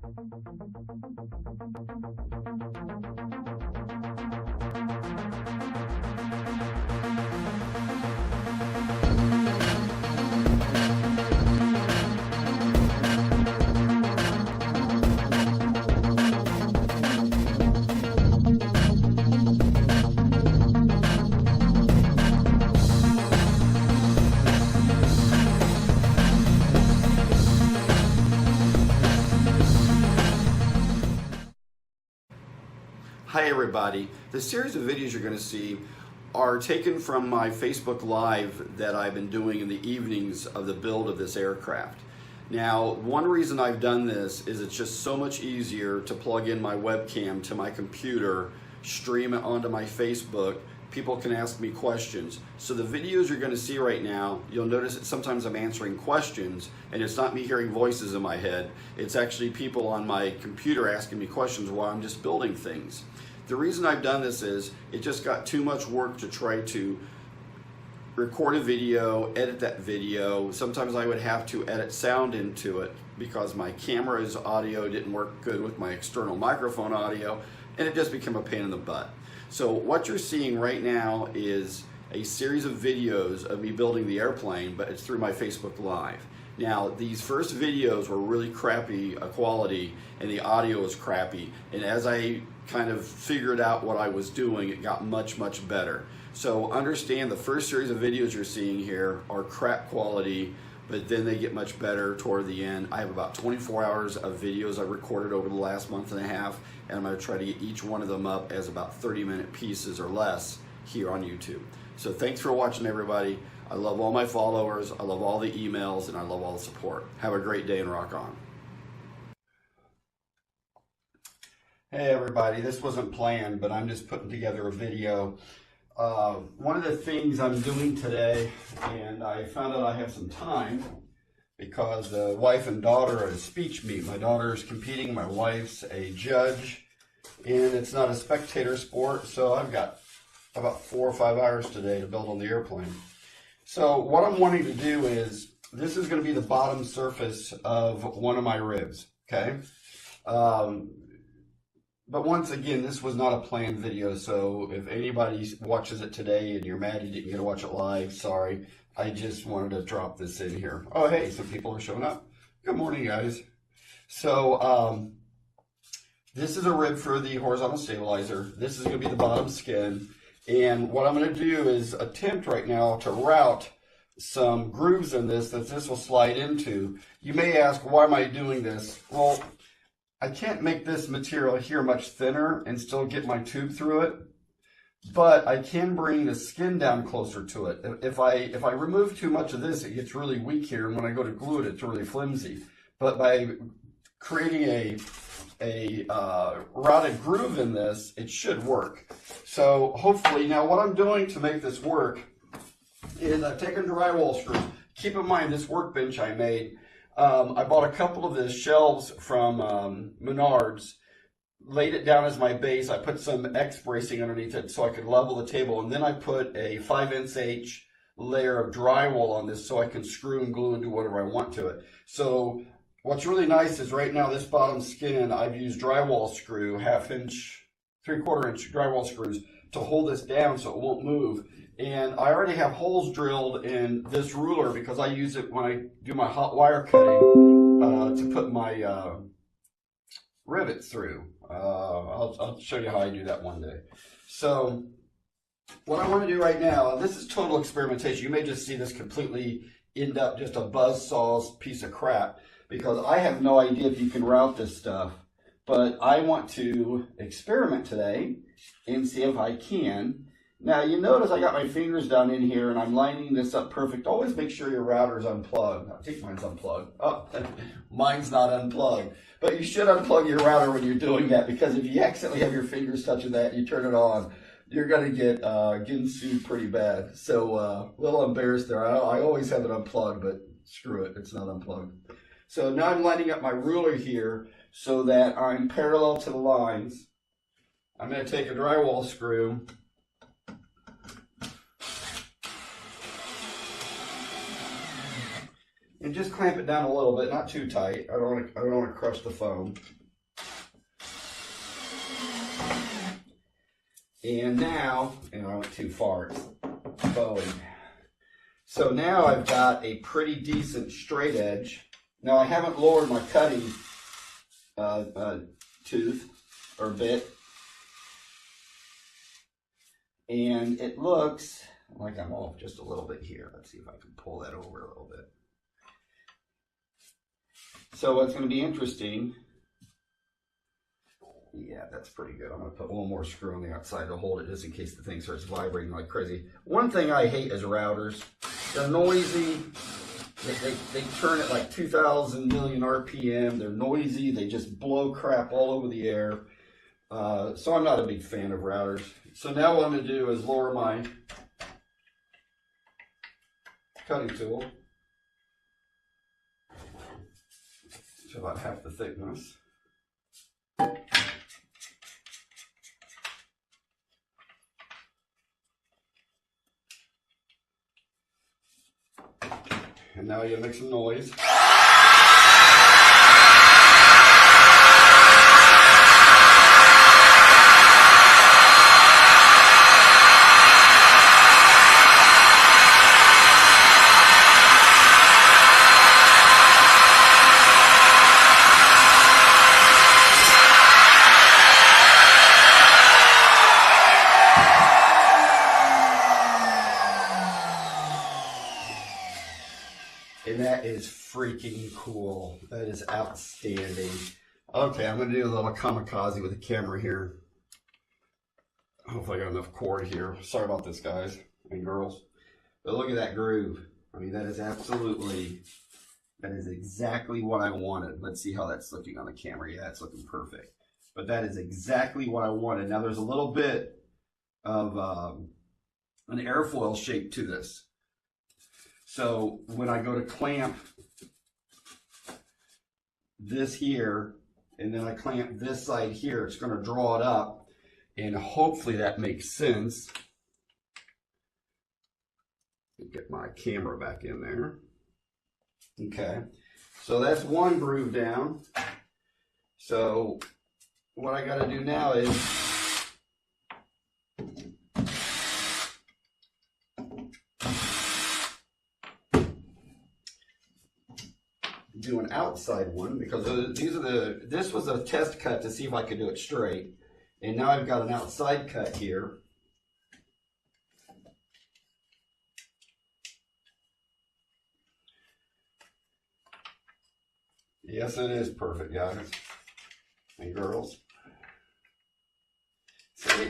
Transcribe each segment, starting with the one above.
Hi everybody. The series of videos you're going to see are taken from my Facebook Live that I've been doing in the evenings of the build of this aircraft. Now, one reason I've done this is it's just so much easier to plug in my webcam to my computer, stream it onto my Facebook. People can ask me questions. So the videos you're going to see right now, you'll notice that sometimes I'm answering questions and it's not me hearing voices in my head. It's actually people on my computer asking me questions while I'm just building things. The reason I've done this is it just got too much work to try to record a video, edit that video. Sometimes I would have to edit sound into it because my camera's audio didn't work good with my external microphone audio, and it just became a pain in the butt. So what you're seeing right now is a series of videos of me building the airplane, but it's through my Facebook Live. Now, these first videos were really crappy quality and the audio was crappy, and as I kind of figured out what I was doing, it got much, much better. So understand the first series of videos you're seeing here are crap quality, but then they get much better toward the end. I have about 24 hours of videos I recorded over the last month and a half, and I'm going to try to get each one of them up as about 30-minute pieces or less here on YouTube. So thanks for watching, everybody. I love all my followers, I love all the emails, and I love all the support. Have a great day and rock on. Hey everybody, this wasn't planned, but I'm just putting together a video. One of the things I'm doing today, and I found out I have some time because the wife and daughter are at a speech meet. My daughter's competing, my wife's a judge, and it's not a spectator sport, so I've got about 4 or 5 hours today to build on the airplane. So what I'm wanting to do is, this is going to be the bottom surface of one of my ribs, okay? But once again, this was not a planned video, so if anybody watches it today and you're mad you didn't get to watch it live, sorry. I just wanted to drop this in here. Oh, hey, some people are showing up. Good morning, guys. So this is a rib for the horizontal stabilizer. This is going to be the bottom skin. And what I'm going to do is attempt right now to route some grooves in this that this will slide into. You may ask, why am I doing this? Well, I can't make this material here much thinner and still get my tube through it, but I can bring the skin down closer to it. If I remove too much of this, it gets really weak here, and when I go to glue it, it's really flimsy. But by creating a routed groove in this, it should work. So hopefully, now what I'm doing to make this work is I've taken drywall screws. Keep in mind, this workbench I made, I bought a couple of the shelves from Menards, laid it down as my base. I put some X bracing underneath it so I could level the table, and then I put a 5/8" layer of drywall on this so I can screw and glue and do whatever I want to it. So what's really nice is right now this bottom skin, I've used drywall screw, 1/2 inch, 3/4 inch drywall screws to hold this down so it won't move. And I already have holes drilled in this ruler because I use it when I do my hot wire cutting to put my rivets through. I'll show you how I do that one day. So what I want to do right now, this is total experimentation. You may just see this completely end up just a buzzsaw's piece of crap because I have no idea if you can route this stuff. But I want to experiment today and see if I can. Now, you notice I got my fingers down in here and I'm lining this up perfect. Always make sure your router is unplugged. I think mine's unplugged. Oh, mine's not unplugged. But you should unplug your router when you're doing that, because if you accidentally have your fingers touching that and you turn it on, you're going to get getting sued pretty bad. So a little embarrassed there. I always have it unplugged, but screw it, it's not unplugged. So now I'm lining up my ruler here so that I'm parallel to the lines. I'm going to take a drywall screw And just clamp it down a little bit, not too tight. I don't want to crush the foam. And now, and I went too far, it's bowing. So now I've got a pretty decent straight edge. Now I haven't lowered my cutting tooth or bit. And it looks like I'm off just a little bit here. Let's see if I can pull that over a little bit. So what's going to be interesting, yeah, that's pretty good. I'm going to put a little more screw on the outside to hold it just in case the thing starts vibrating like crazy. One thing I hate is routers. They're noisy. They turn at like 2,000 million RPM. They're noisy. They just blow crap all over the air. So I'm not a big fan of routers. So now what I'm going to do is lower my cutting tool to about half the thickness. And now you make some noise. And that is freaking cool. That is outstanding. Okay, I'm going to do a little kamikaze with the camera here. Hopefully I got enough cord here. Sorry about this, guys and girls. But look at that groove. I mean, that is exactly what I wanted. Let's see how that's looking on the camera. Yeah, it's looking perfect. But that is exactly what I wanted. Now there's a little bit of an airfoil shape to this. So when I go to clamp this here, and then I clamp this side here, it's going to draw it up, and hopefully that makes sense. Get my camera back in there. Okay, so that's one groove down. So what I got to do now is do an outside one, because this was a test cut to see if I could do it straight, and now I've got an outside cut here. Yes, it is perfect, guys and girls. So I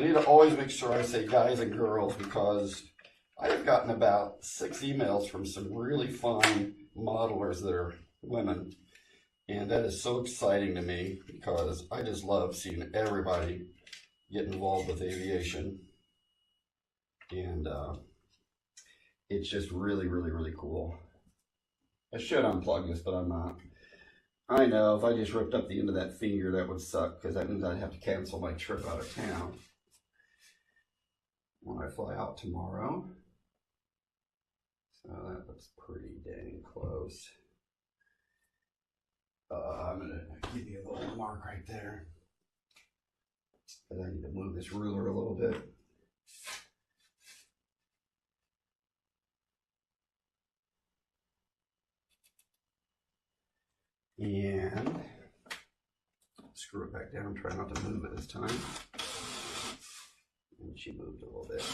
need to always make sure I say guys and girls, because I have gotten about 6 emails from some really fine modelers that are women, and that is so exciting to me, because I just love seeing everybody get involved with aviation, and it's just really, really, really cool. I should unplug this, but I'm not. I know if I just ripped up the end of that finger, that would suck, because that means I'd have to cancel my trip out of town when I fly out tomorrow. So that looks pretty dang close. I'm going to give you a little mark right there. But I need to move this ruler a little bit. And screw it back down, try not to move it this time. And she moved a little bit.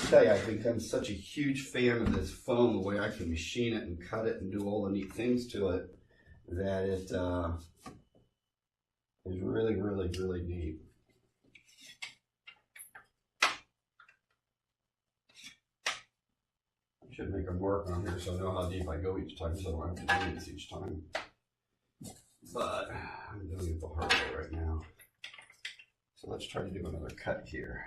I tell you, I've become such a huge fan of this foam, the way I can machine it and cut it and do all the neat things to it, that it is really, really, really neat. I should make a mark on here so I know how deep I go each time, so I don't have to do this each time. But I'm doing it the hard way right now. So let's try to do another cut here.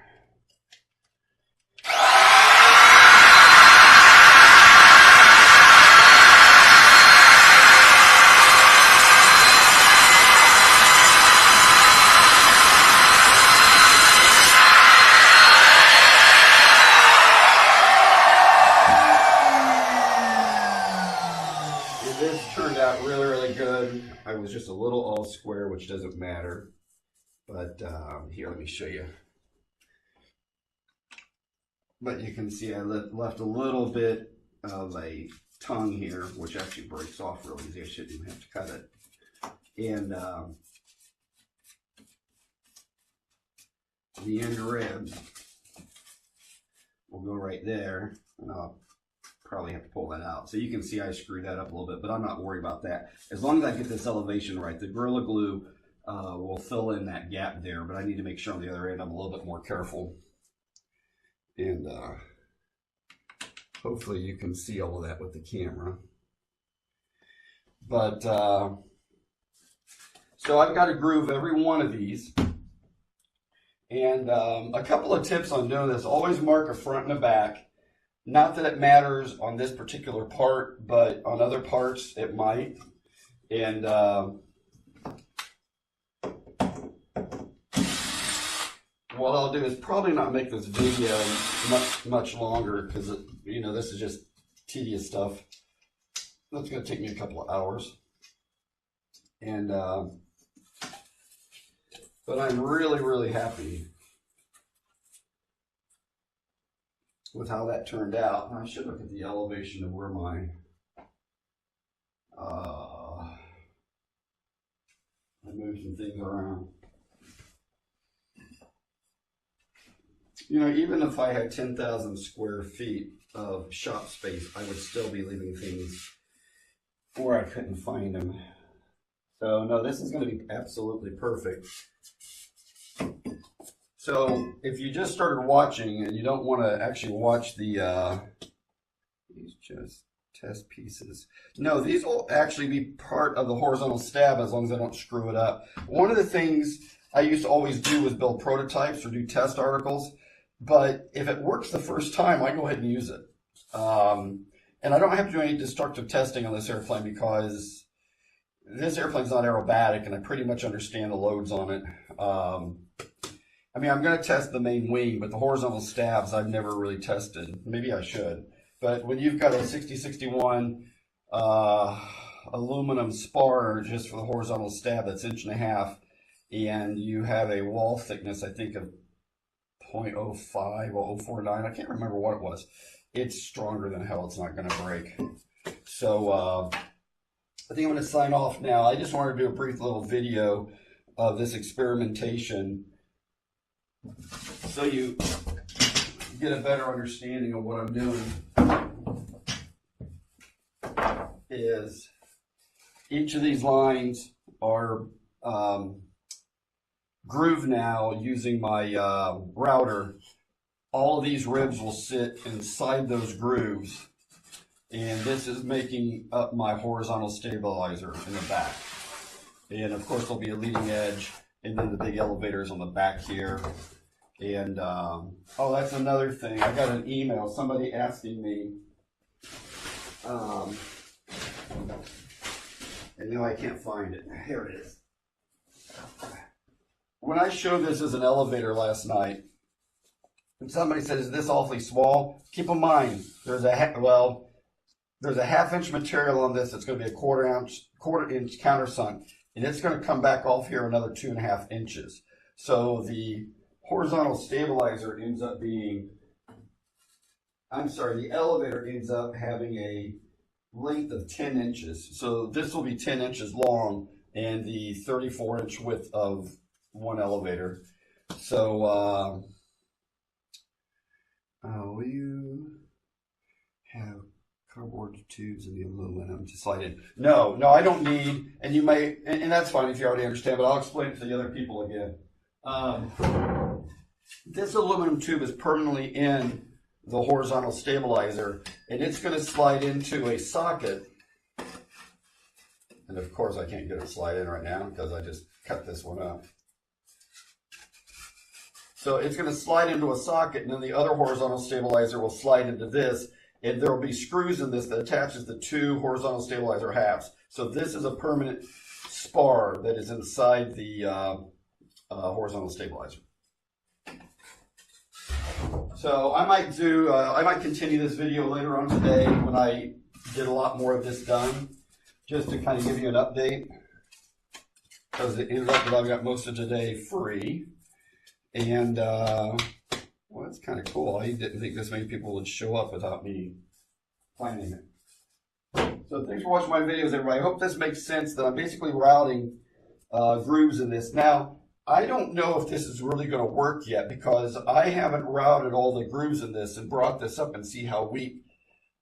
square, which doesn't matter. But here, let me show you. But you can see I left a little bit of a tongue here, which actually breaks off really easy. I shouldn't even have to cut it. And the end rib will go right there, and I'll probably have to pull that out. So you can see I screwed that up a little bit, but I'm not worried about that. As long as I get this elevation right, the Gorilla Glue will fill in that gap there, but I need to make sure on the other end I'm a little bit more careful. And hopefully you can see all of that with the camera. But so I've got to groove every one of these. And a couple of tips on doing this: always mark a front and a back. Not that it matters on this particular part, but on other parts it might. And what I'll do is probably not make this video much longer, because you know, this is just tedious stuff. That's going to take me a couple of hours. And but I'm really happy with how that turned out. I should look at the elevation of where my I moved some things around. You know, even if I had 10,000 square feet of shop space, I would still be leaving things where I couldn't find them. So no, this is going to be absolutely perfect. So if you just started watching and you don't want to actually watch the these just test pieces. No, these will actually be part of the horizontal stab as long as I don't screw it up. One of the things I used to always do was build prototypes or do test articles, but if it works the first time, I go ahead and use it. And I don't have to do any destructive testing on this airplane because this airplane's not aerobatic and I pretty much understand the loads on it. I mean, I'm going to test the main wing, but the horizontal stabs I've never really tested. Maybe I should. But when you've got a 6061 aluminum spar just for the horizontal stab that's 1.5 inches, and you have a wall thickness, I think, of 0.05 or 0.049, I can't remember what it was. It's stronger than hell. It's not going to break. So I think I'm going to sign off now. I just wanted to do a brief little video of this experimentation so you get a better understanding of what I'm doing. Is each of these lines are grooved now using my router. All of these ribs will sit inside those grooves, and this is making up my horizontal stabilizer in the back. And of course there'll be a leading edge, and then the big elevators on the back here. And oh, that's another thing. I got an email, somebody asking me, and now I can't find it. Here it is. When I showed this as an elevator last night, and somebody said, "Is this awfully small?" Keep in mind, there's a half-inch material on this. It's going to be a quarter inch countersunk, and it's going to come back off here another 2.5 inches. So the horizontal stabilizer ends up being, the elevator ends up having a length of 10 inches. So this will be 10 inches long and the 34-inch width of one elevator. So will you have cardboard tubes and the aluminum to slide in? No, I don't need, and you may, and that's fine if you already understand, but I'll explain it to the other people again. This aluminum tube is permanently in the horizontal stabilizer, and it's going to slide into a socket. And of course I can't get it to slide in right now because I just cut this one up. So it's going to slide into a socket, and then the other horizontal stabilizer will slide into this, and there will be screws in this that attaches the two horizontal stabilizer halves. So this is a permanent spar that is inside the horizontal stabilizer. So I might continue this video later on today when I get a lot more of this done, just to kind of give you an update. because it ended up that I've got most of today free. And, well, that's kind of cool. I didn't think this many people would show up without me planning it. So thanks for watching my videos, everybody. I hope this makes sense that I'm basically routing grooves in this. Now, I don't know if this is really going to work yet because I haven't routed all the grooves in this and brought this up and see how weak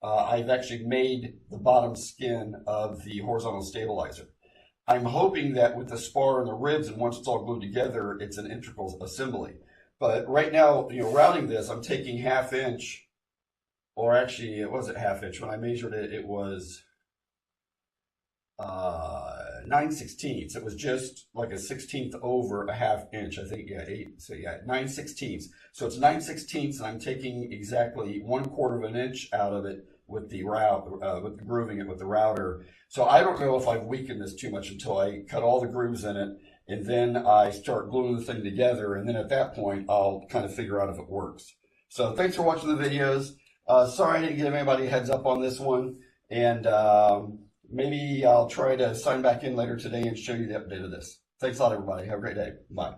I've actually made the bottom skin of the horizontal stabilizer. I'm hoping that with the spar and the ribs, and once it's all glued together, it's an integral assembly. But right now, routing this, I'm taking 1/2 inch, or actually it wasn't 1/2 inch. When I measured it, it was 9/16. It was just like a 1/16 over a 1/2 inch. I think, yeah, 9/16. So it's 9/16, and I'm taking exactly 1/4 of an inch out of it with the with grooving it with the router. So I don't know if I've weakened this too much until I cut all the grooves in it, and then I start gluing the thing together, and then at that point I'll kind of figure out if it works. So thanks for watching the videos. Sorry I didn't give anybody a heads up on this one, and maybe I'll try to sign back in later today and show you the update of this. Thanks a lot, everybody. Have a great day. Bye.